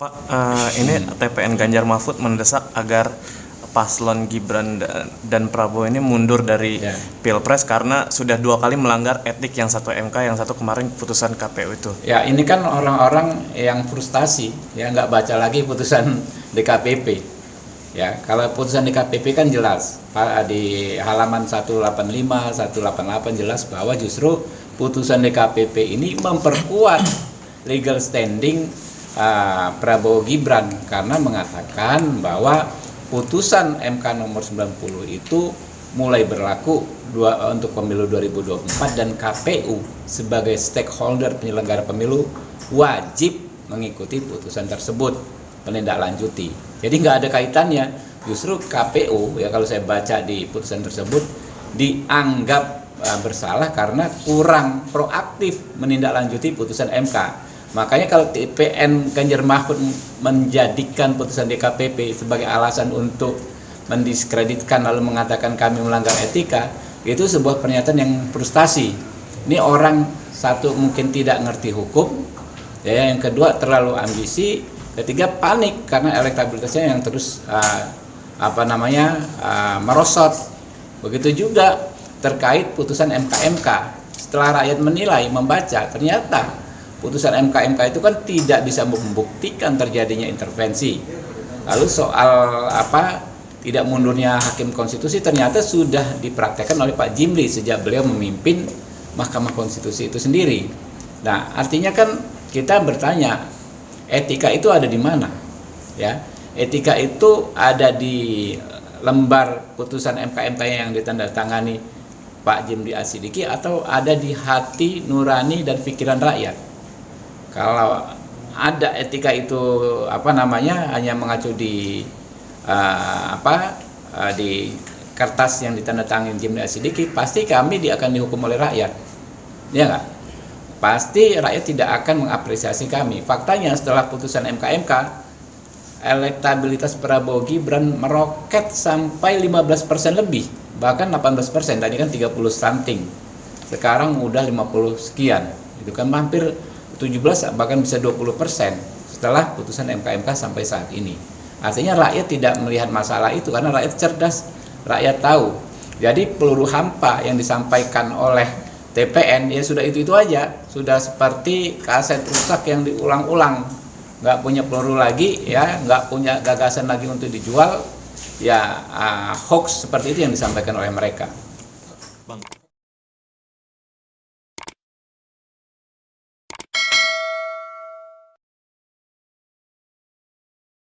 Pak, ini TPN Ganjar Mahfud mendesak agar paslon Gibran dan Prabowo ini mundur dari Pilpres karena sudah 2 kali melanggar etik, yang satu MK, yang satu kemarin putusan KPU itu. Ya, ini kan orang-orang yang frustasi, ya nggak baca lagi putusan DKPP. Ya, kalau putusan DKPP kan jelas, di halaman 185, 188 jelas bahwa justru putusan DKPP ini memperkuat legal standing Prabowo Gibran karena mengatakan bahwa putusan MK nomor 90 itu mulai berlaku untuk pemilu 2024 dan KPU sebagai stakeholder penyelenggara pemilu wajib mengikuti putusan tersebut, menindaklanjuti. Jadi nggak ada kaitannya, justru KPU ya kalau saya baca di putusan tersebut dianggap bersalah karena kurang proaktif menindaklanjuti putusan MK. Makanya kalau TPN Ganjar Mahfud menjadikan putusan DKPP sebagai alasan untuk mendiskreditkan lalu mengatakan kami melanggar etika, itu sebuah pernyataan yang frustasi. Ini orang satu mungkin tidak ngerti hukum, ya, yang kedua terlalu ambisi, ketiga panik karena elektabilitasnya yang terus merosot. Begitu juga terkait putusan MK. Setelah rakyat menilai, membaca, ternyata putusan MK itu kan tidak bisa membuktikan terjadinya intervensi. Lalu soal tidak mundurnya hakim konstitusi ternyata sudah dipraktekkan oleh Pak Jimli sejak beliau memimpin Mahkamah Konstitusi itu sendiri. Nah, artinya kan kita bertanya, etika itu ada di mana? Ya, etika itu ada di lembar putusan MK yang ditandatangani Pak Jimli Asidiki atau ada di hati nurani dan pikiran rakyat? Kalau ada etika itu hanya mengacu di di kertas yang ditandatangani Jimli Asidiki, pasti kami akan dihukum oleh rakyat, ya nggak? Pasti rakyat tidak akan mengapresiasi kami. Faktanya setelah putusan MK, elektabilitas Prabowo Gibran meroket sampai 15% lebih, bahkan 18%. Tadi kan 30 something, sekarang udah 50 sekian. Itu kan hampir 17 bahkan bisa 20% setelah putusan MK sampai saat ini. Artinya rakyat tidak melihat masalah itu karena rakyat cerdas, rakyat tahu. Jadi peluru hampa yang disampaikan oleh TPN ya sudah itu aja, sudah seperti kaset rusak yang diulang-ulang, nggak punya peluru lagi, ya nggak punya gagasan lagi untuk dijual, ya hoax seperti itu yang disampaikan oleh mereka. Bang.